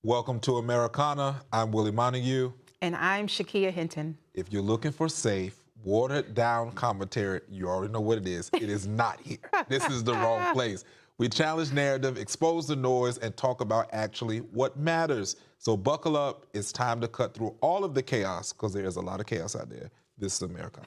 Welcome to Americana. I'm Willie Montague. And I'm Shakea Hinton. If you're looking for safe, watered-down commentary, you already know what it is. It is not here. This is the wrong place. We challenge narrative, expose the noise, and talk about actually what matters. So buckle up. It's time to cut through all of the chaos, because there is a lot of chaos out there. This is Americana.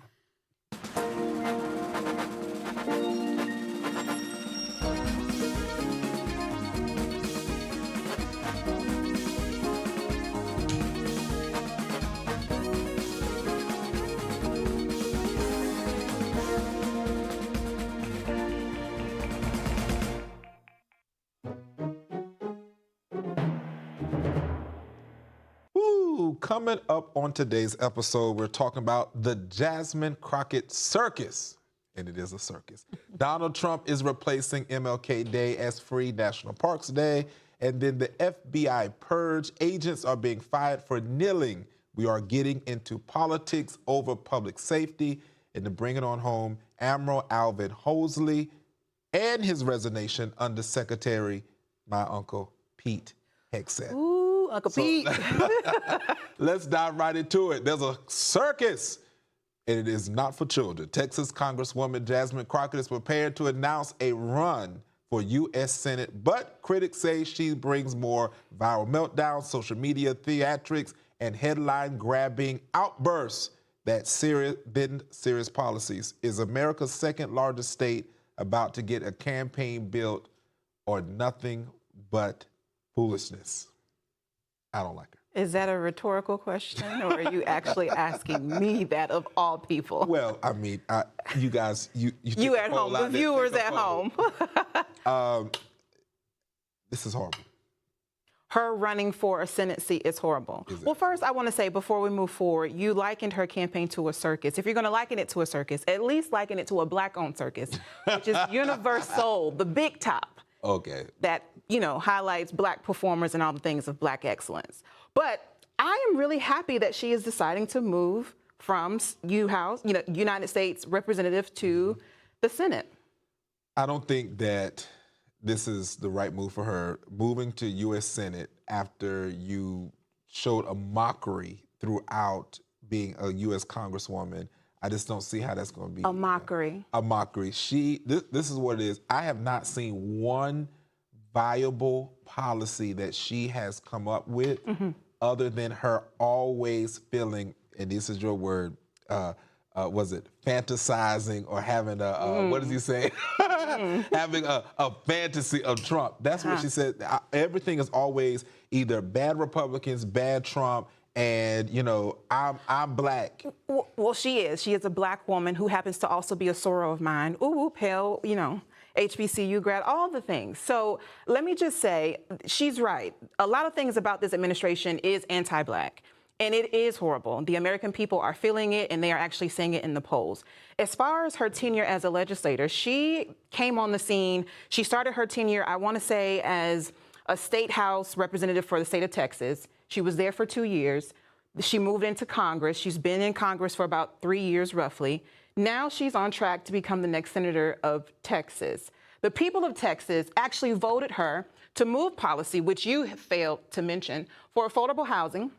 Coming up on today's episode, we're talking about the Jasmine Crockett circus, and it is a circus. Donald Trump is replacing MLK Day as Free National Parks Day, and then the FBI purge. Agents are being fired for kneeling. We are getting into politics over public safety, and to bring it on home, Admiral Alvin Holsey and his resignation under Secretary, my uncle, Pete Hegseth. Ooh, Uncle Pete. Let's dive right into it. There's a circus, and it is not for children. Texas Congresswoman Jasmine Crockett is prepared to announce a run for U.S. Senate, but critics say she brings more viral meltdowns, social media theatrics, and headline-grabbing outbursts that bend serious policies. Is America's second largest state about to get a campaign built or nothing but foolishness? I don't like her. Is that a rhetorical question, or are you actually asking me that of all people? Well, I mean, you guys, you at home, the viewers at home. This is horrible. Her running for a Senate seat is horrible. Well, first, I want to say, before we move forward, you likened her campaign to a circus. If you're going to liken it to a circus, at least liken it to a Black-owned circus, which is Universal, the big top. Okay. That, highlights Black performers and all the things of Black excellence. But I am really happy that she is deciding to move from United States representative to the Senate. I don't think that this is the right move for her, moving to U.S. Senate after you showed a mockery throughout being a U.S. Congresswoman. I just don't see how that's going to be. A mockery. A mockery. This is what it is. I have not seen one viable policy that she has come up with other than her always feeling, and this is your word, was it fantasizing or having a, what does he say? Having a fantasy of Trump. That's what she said. Everything is always either bad Republicans, bad Trump, and, I'm Black. Well, she is. She is a Black woman who happens to also be a soror of mine. Ooh, pale, HBCU grad, all the things. So let me just say, she's right. A lot of things about this administration is anti-Black, and it is horrible. The American people are feeling it, and they are actually seeing it in the polls. As far as her tenure as a legislator, she came on the scene. She started her tenure, I want to say, as a state house representative for the state of Texas. She was there for 2 years. She moved into Congress. She's been in Congress for about 3 years, roughly. Now she's on track to become the next senator of Texas. The people of Texas actually voted her to move policy, which you failed to mention, for affordable housing,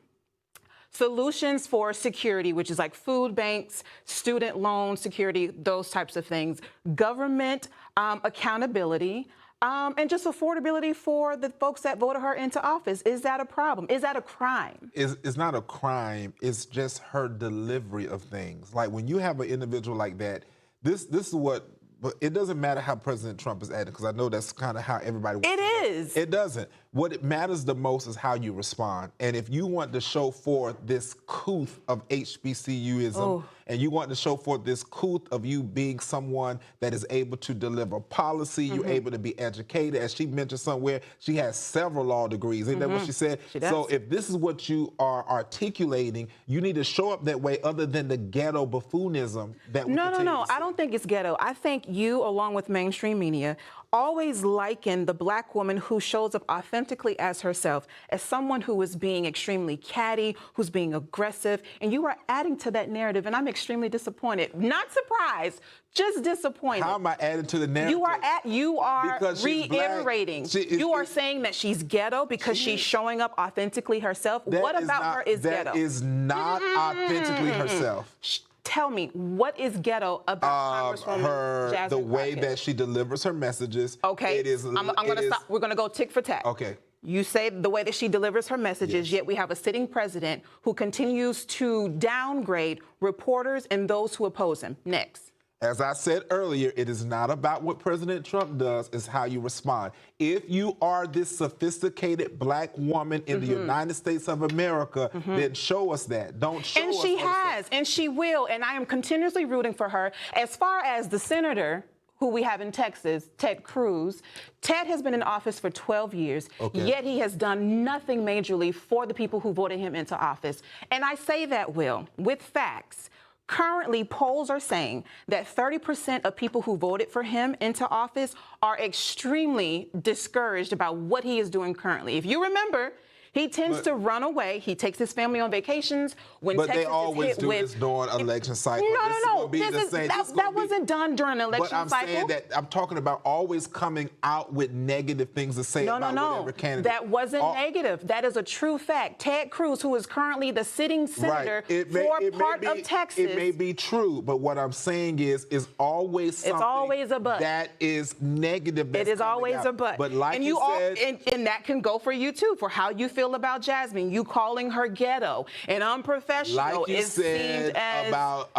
solutions for security, which is like food banks, student loan security, those types of things, government accountability, and just affordability for the folks that voted her into office. Is that a problem? Is that a crime? It's not a crime. It's just her delivery of things. Like, when you have an individual like that, this is what, but it doesn't matter how President Trump is acting, because I know that's kind of how everybody wants. It is. It doesn't. What it matters the most is how you respond. And if you want to show forth this couth of HBCUism, and you want to show forth this couth of you being someone that is able to deliver policy, you're able to be educated. As she mentioned somewhere, she has several law degrees. Isn't that what she said? She does. So if this is what you are articulating, you need to show up that way, other than the ghetto buffoonism that we No. I don't think it's ghetto. I think you, along with mainstream media, always liken the black woman who shows up authentically as herself as someone who is being extremely catty, who's being aggressive, and you are adding to that narrative, and I'm extremely disappointed. Not surprised, just disappointed. How am I adding to the narrative? You are Because she's reiterating. You are saying that she's ghetto because she's showing up authentically herself. What about her is ghetto? That is not authentically herself. Tell me, what is ghetto about Congresswoman Jasmine the way Crockett? that she delivers her messages. Okay, I'm going to stop. We're going to go tick for tack. Okay. You say the way that she delivers her messages, yet we have a sitting president who continues to downgrade reporters and those who oppose him. Next. As I said earlier, it is not about what President Trump does, it's how you respond. If you are this sophisticated black woman in the United States of America, then show us that. Don't show us. And she has, and she will, and I am continuously rooting for her. As far as the senator who we have in Texas, Ted Cruz, Ted has been in office for 12 years, yet he has done nothing majorly for the people who voted him into office. And I say that, Will, with facts. Currently, polls are saying that 30% of people who voted for him into office are extremely discouraged about what he is doing currently. If you remember, he tends to run away. He takes his family on vacations. When but Texas they always is hit do with, this during election cycle. No. That wasn't done during an election cycle. But I'm saying that I'm talking about always coming out with negative things to say about whatever candidate. That wasn't negative. That is a true fact. Ted Cruz, who is currently the sitting senator for part of Texas. It may be true, but what I'm saying is always something. It's always a but. That is negative. It is always a but. But like and you said, and that can go for you too, for how you feel about Jasmine. You calling her ghetto and unprofessional like you is said seen as about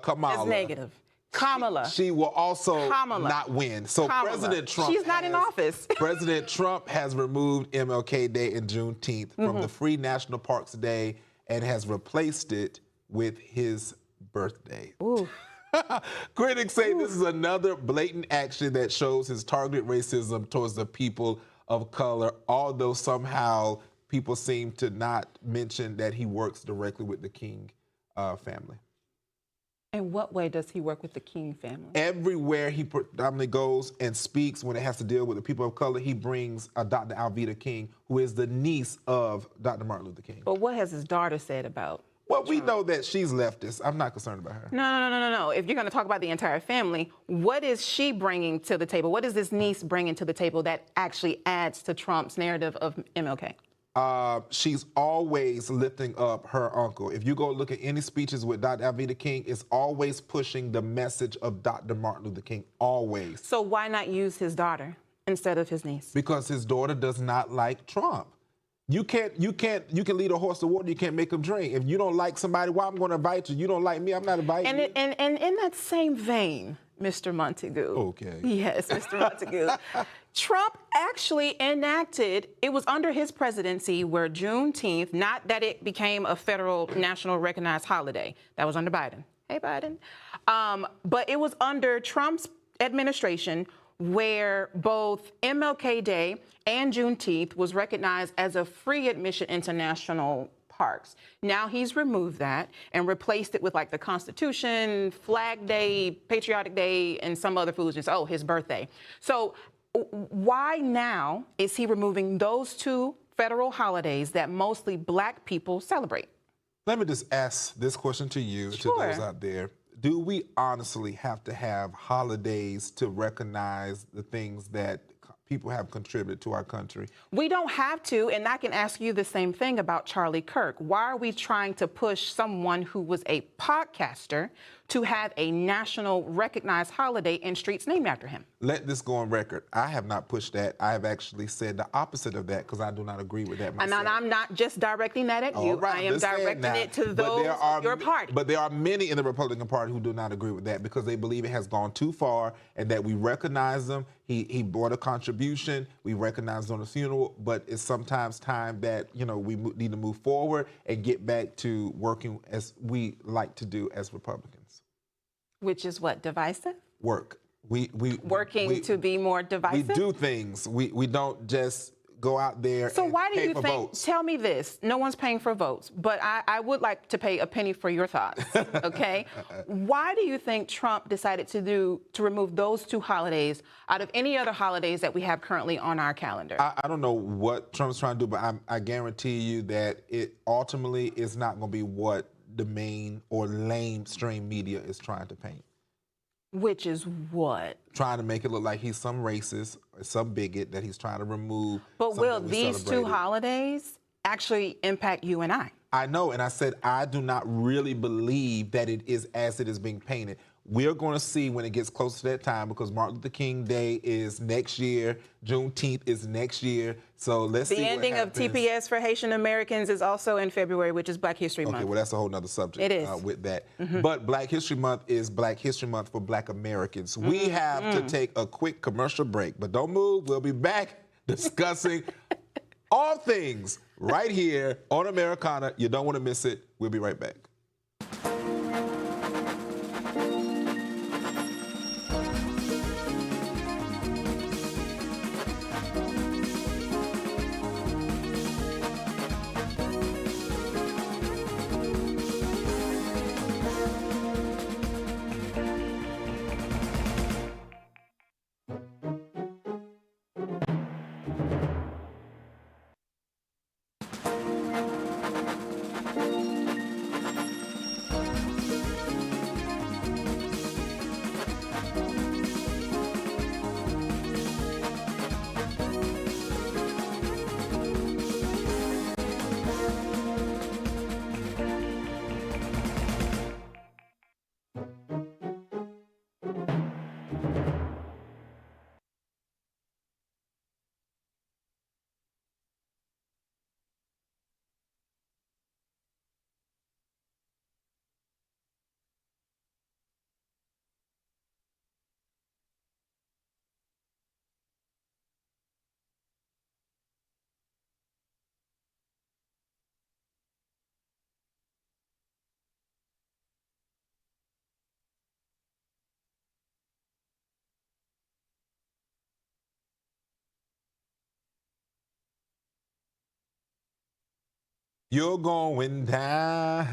Kamala. as negative. Kamala. She will also not win. So President Trump. She's not in office. President Trump has removed MLK Day and Juneteenth from the Free National Parks Day and has replaced it with his birthday. Ooh. Critics say this is another blatant action that shows his targeted racism towards the people of color, although somehow people seem to not mention that he works directly with the King family. In what way does he work with the King family? Everywhere he predominantly goes and speaks when it has to deal with the people of color, he brings Dr. Alveda King, who is the niece of Dr. Martin Luther King. But what has his daughter said about Well, we know that she's leftist. I'm not concerned about her. No. If you're going to talk about the entire family, what is she bringing to the table? What is this niece bringing to the table that actually adds to Trump's narrative of MLK? She's always lifting up her uncle. If you go look at any speeches with Dr. Alveda King, it's always pushing the message of Dr. Martin Luther King, always. So why not use his daughter instead of his niece? Because his daughter does not like Trump. You can lead a horse to water, you can't make him drink. If you don't like somebody, well, I'm going to invite you. You don't like me, I'm not inviting you. And in that same vein, Mr. Montague. Okay. Yes, Mr. Montague. Trump actually enacted, it was under his presidency where Juneteenth, not that it became a federal national recognized holiday. That was under Biden. Hey, Biden. But it was under Trump's administration where both MLK Day and Juneteenth was recognized as a free admission into national parks. Now he's removed that and replaced it with like the Constitution, Flag Day, Patriotic Day, and some other foolishness. Oh, his birthday. So why now is he removing those two federal holidays that mostly black people celebrate? Let me just ask this question to you, to those out there. Do we honestly have to have holidays to recognize the things that people have contributed to our country? We don't have to, and I can ask you the same thing about Charlie Kirk. Why are we trying to push someone who was a podcaster to have a national recognized holiday and streets named after him? Let this go on record. I have not pushed that. I have actually said the opposite of that because I do not agree with that myself. And I'm not just directing that at you. Right, I am directing it to those of your party. But there are many in the Republican Party who do not agree with that because they believe it has gone too far and that we recognize them. He brought a contribution. We recognize on the funeral, but it's sometimes time that, you know, we need to move forward and get back to working as we like to do as Republicans. Which is what, divisive? Work. We to be more divisive? We do things. We don't just go out there So and why do pay you for think, votes. tell me this, no one's paying for votes, but I would like to pay a penny for your thoughts, okay? Why do you think Trump decided to remove those two holidays out of any other holidays that we have currently on our calendar? I don't know what Trump's trying to do, but I guarantee you that it ultimately is not going to be what the main or lamestream media is trying to paint. Which is what? Trying to make it look like he's some racist or some bigot that he's trying to remove. But will these two holidays actually impact you and I? I know, and I said I do not really believe that it is as it is being painted. We're going to see when it gets closer to that time, because Martin Luther King Day is next year, Juneteenth is next year, so let's see what happens. The ending of TPS for Haitian Americans is also in February, which is Black History Month. Okay, well, that's a whole nother subject. It is. With that. But Black History Month is Black History Month for Black Americans. We have to take a quick commercial break, but don't move. We'll be back discussing all things right here on Americana. You don't want to miss it. We'll be right back. You're going down,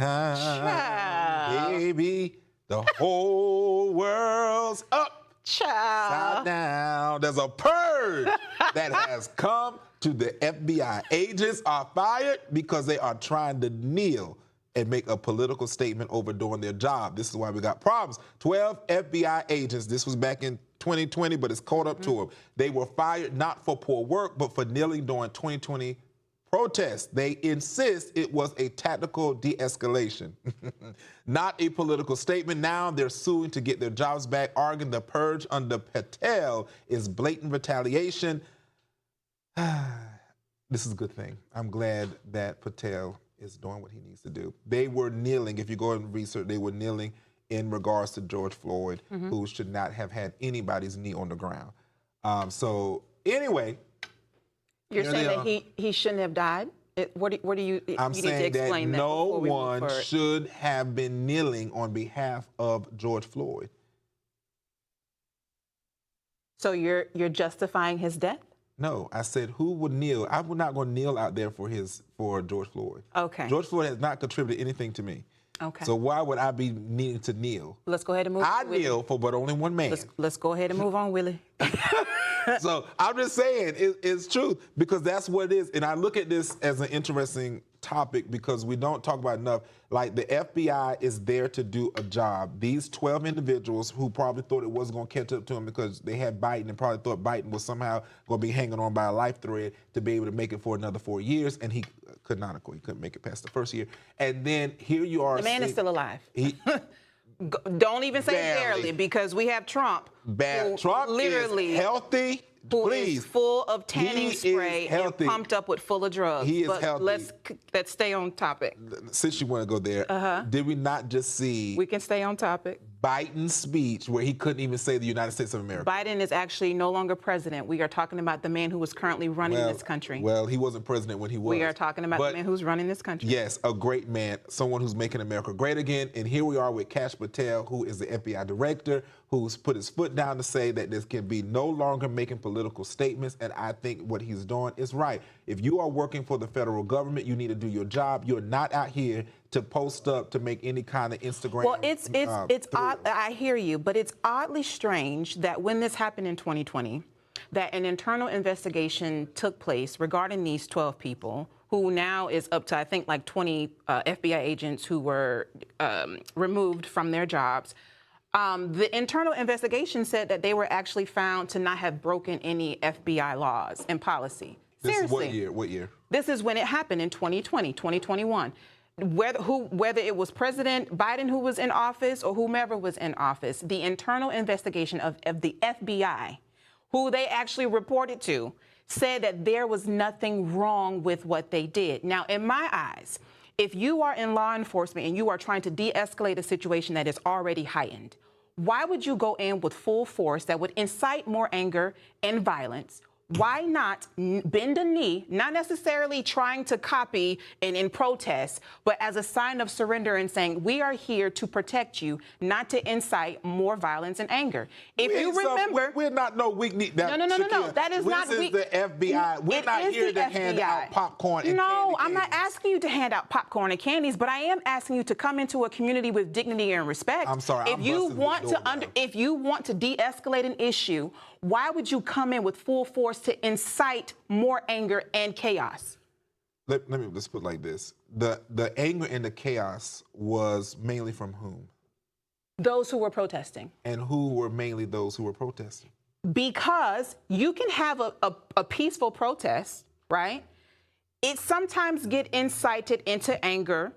baby. The whole world's up, side down. There's a purge that has come to the FBI. Agents are fired because they are trying to kneel and make a political statement over doing their job. This is why we got problems. 12 FBI agents, this was back in 2020, but it's caught up to them. They were fired not for poor work, but for kneeling during 2020 protests. They insist it was a tactical de-escalation, not a political statement. Now they're suing to get their jobs back, arguing the purge under Patel is blatant retaliation. This is a good thing. I'm glad that Patel is doing what he needs to do. They were kneeling, if you go and research, they were kneeling in regards to George Floyd, who should not have had anybody's knee on the ground. So anyway, you're saying that he shouldn't have died? What do you I'm you saying need to explain that no one forward. should have been kneeling on behalf of George Floyd. So you're justifying his death? No, I said who would kneel? I would not go kneel out there for George Floyd. Okay. George Floyd has not contributed anything to me. Okay. So why would I be needing to kneel? Let's go ahead and move I on, Willie. kneel for but only one man. Let's go ahead and move on, Willie. So I'm just saying it's true, because that's what it is. And I look at this as an interesting topic because we don't talk about enough. Like, the FBI is there to do a job. These 12 individuals who probably thought it wasn't going to catch up to them because they had Biden and probably thought Biden was somehow going to be hanging on by a life thread to be able to make it for another 4 years. And he could not, he couldn't make it past the first year. And then here you are. The man is still alive. He, Don't even say barely, because we have Trump. Trump literally is healthy. Who Please. is full of tanning spray and pumped up with full of drugs. He is but healthy. Let's stay on topic. Since you want to go there, did we not just see We can stay on topic. Biden's speech where he couldn't even say the United States of America? Biden is actually no longer president. We are talking about the man who was currently running this country. Well, he wasn't president when he was. We are talking about the man who's running this country. Yes, a great man, someone who's making America great again. And here we are with Kash Patel, who is the FBI director, who's put his foot down to say that this can be no longer making political statements, and I think what he's doing is right. If you are working for the federal government, you need to do your job. You're not out here to post up to make any kind of Instagram. Well, it's odd. I hear you, but it's oddly strange that when this happened in 2020, that an internal investigation took place regarding these 12 people, who now is up to, I think, like 20 FBI agents who were removed from their jobs. The internal investigation said that they were actually found to not have broken any FBI laws and policy. Seriously. This is what year? This is when it happened in 2020, 2021. Whether it was President Biden who was in office or whomever was in office, the internal investigation of the FBI, who they actually reported to, said that there was nothing wrong with what they did. Now, in my eyes, if you are in law enforcement and you are trying to de-escalate a situation that is already heightened, why would you go in with full force that would incite more anger and violence? Why not bend a knee, not necessarily trying to copy and in protest, but as a sign of surrender and saying, we are here to protect you, not to incite more violence and anger. If you remember... We're not no weak knee. No. That is not weak. This is the FBI. We're not here to hand out popcorn and candy. No, I'm not asking you to hand out popcorn and candies, but I am asking you to come into a community with dignity and respect. I'm sorry. If you want to de-escalate an issue, why would you come in with full force to incite more anger and chaos? Let's put it like this. The anger and the chaos was mainly from whom? Those who were protesting. And who were mainly those who were protesting? Because you can have a peaceful protest, right? It sometimes get incited into anger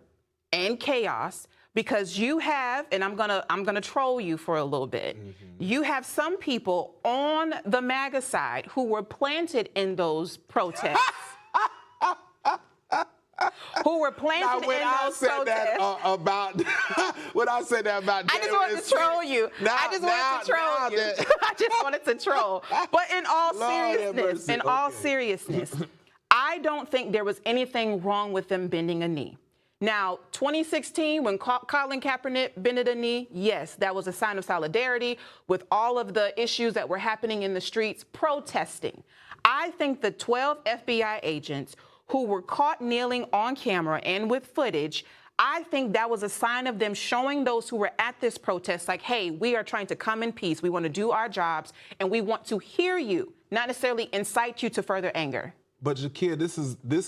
and chaos because you have, and I'm gonna troll you for a little bit. You have some people on the MAGA side who were planted in those protests. Who were planted in those protests. When I said that about I just wanted to troll you. I just wanted to troll. But in all seriousness, I don't think there was anything wrong with them bending a knee. Now, 2016, when Colin Kaepernick bended a knee, yes, that was a sign of solidarity with all of the issues that were happening in the streets, protesting. I think the 12 FBI agents who were caught kneeling on camera and with footage, I think that was a sign of them showing those who were at this protest, like, hey, we are trying to come in peace. We want to do our jobs, and we want to hear you, not necessarily incite you to further anger. But Shakea, this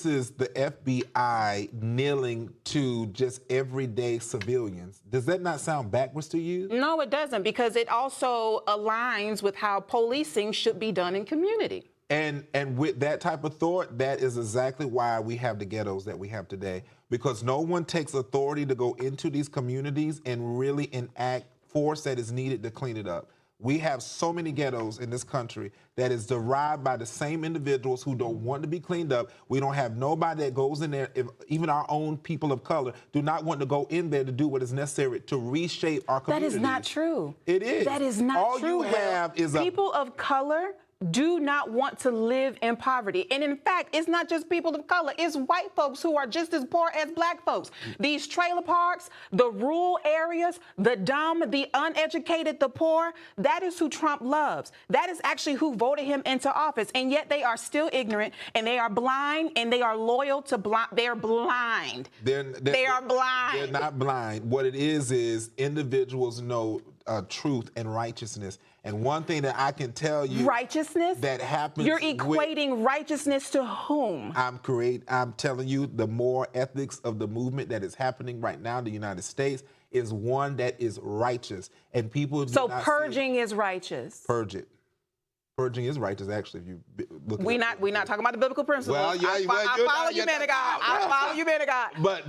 is the FBI kneeling to just everyday civilians. Does that not sound backwards to you? No, it doesn't, because it also aligns with how policing should be done in community. And with that type of thought, that is exactly why we have the ghettos that we have today, because no one takes authority to go into these communities and really enact force that is needed to clean it up. We have so many ghettos in this country that is derived by the same individuals who don't want to be cleaned up. We don't have nobody that goes in there, even our own people of color do not want to go in there to do what is necessary to reshape our communities. That is not true. It is. That is not true. All you have is people of color do not want to live in poverty. And in fact, it's not just people of color, it's white folks who are just as poor as black folks. These trailer parks, the rural areas, the dumb, the uneducated, the poor, that is who Trump loves. That is actually who voted him into office. And yet they are still ignorant, and they are blind, and they are loyal to blind. They are blind. They are blind. They're not blind. What it is individuals know truth and righteousness. And one thing that I can tell you, righteousness that happens. You're equating righteousness to whom? I'm telling you, the moral ethics of the movement that is happening right now in the United States is one that is righteous, and people. So purging is righteous. Purge it. Purging is righteous, actually. If you look. We're not talking about the biblical principles. Well, yeah, I follow you, man of God. I follow you, man of God. But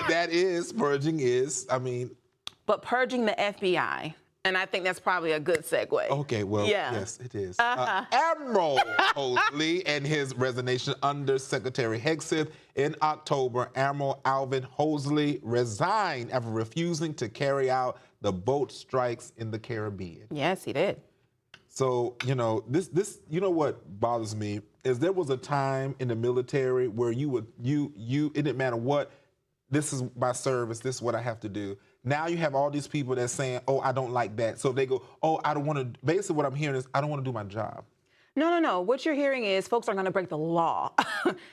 that is purging is. I mean. But purging the FBI. And I think that's probably a good segue. Okay, well, yes, it is. Admiral Holsey and his resignation under Secretary Hegseth in October. Admiral Alvin Holsey resigned after refusing to carry out the boat strikes in the Caribbean. Yes, he did. So, this what bothers me is there was a time in the military where it didn't matter what, this is my service, this is what I have to do. now you have all these people that's saying, oh, I don't like that. So they go, oh, I don't want to, basically what I'm hearing is, I don't want to do my job. No. What you're hearing is folks are going to break the law.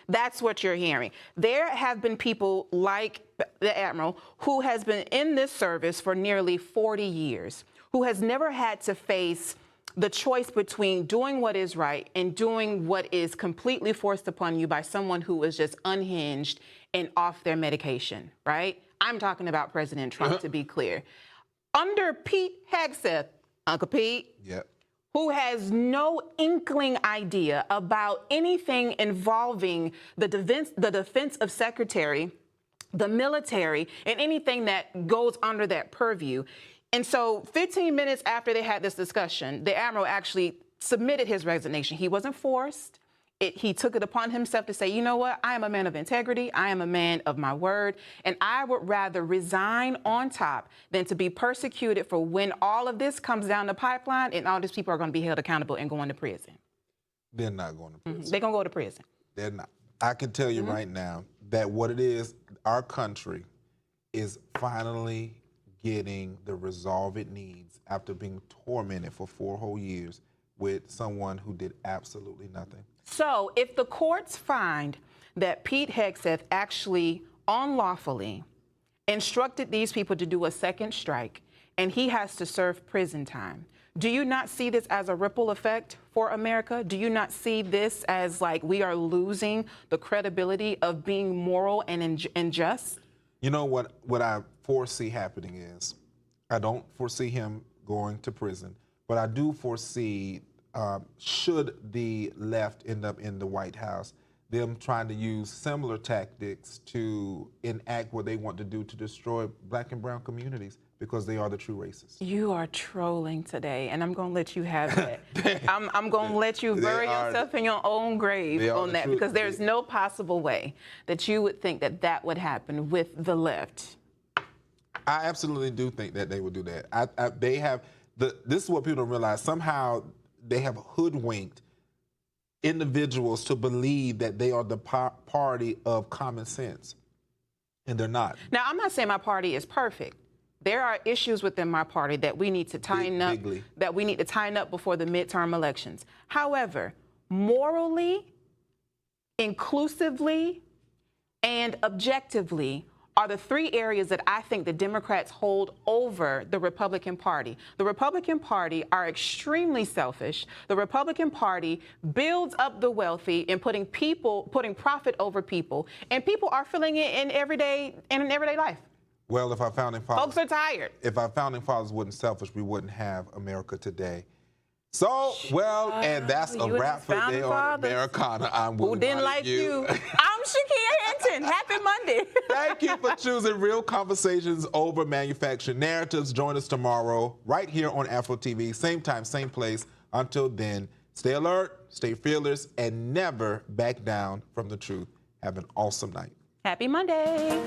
That's what you're hearing. There have been people like the Admiral who has been in this service for nearly 40 years, who has never had to face the choice between doing what is right and doing what is completely forced upon you by someone who is just unhinged and off their medication, right? I'm talking about President Trump, to be clear. Under Pete Hegseth, Uncle Pete, Yep. who has no inkling idea about anything involving the defense of secretary, the military, and anything that goes under that purview. And so 15 minutes after they had this discussion, the Admiral actually submitted his resignation. He wasn't forced. He took it upon himself to say, you know what, I am a man of integrity, I am a man of my word, and I would rather resign on top than to be persecuted for when all of this comes down the pipeline and all these people are going to be held accountable and going to prison. They're not going to prison. They're going to go to prison. They're not. I can tell you right now that what it is, our country is finally getting the resolve it needs after being tormented for 4 whole years with someone who did absolutely nothing. So if the courts find that Pete Hegseth actually unlawfully instructed these people to do a second strike and he has to serve prison time, do you not see this as a ripple effect for America? Do you not see this as like we are losing the credibility of being moral and just? You know what I foresee happening is, I don't foresee him going to prison, but I do foresee, should the left end up in the White House, them trying to use similar tactics to enact what they want to do to destroy Black and brown communities, because they are the true racists. You are trolling today, and I'm going to let you have that. I'm going to let you bury yourself in your own grave on that, because there's no possible way that you would think that that would happen with the left. I absolutely do think that they would do that. They have, this is what people don't realize, somehow they have hoodwinked individuals to believe that they are the party of common sense, and they're not. Now, I'm not saying my party is perfect. There are issues within my party that we need to tighten up, before the midterm elections. However, morally, inclusively, and objectively are the 3 areas that I think the Democrats hold over the Republican Party. The Republican Party are extremely selfish. The Republican Party builds up the wealthy and putting profit over people, and people are feeling it in everyday life. Well, if our founding fathers... Folks are tired. If our founding fathers weren't selfish, we wouldn't have America today. So, well, and that's a wrap for today on Americana. I'm Willie. Who didn't like you? I'm Shakea Hinton. Happy Monday. Thank you for choosing Real Conversations over Manufactured Narratives. Join us tomorrow right here on AFRO TV. Same time, same place. Until then, stay alert, stay fearless, and never back down from the truth. Have an awesome night. Happy Monday.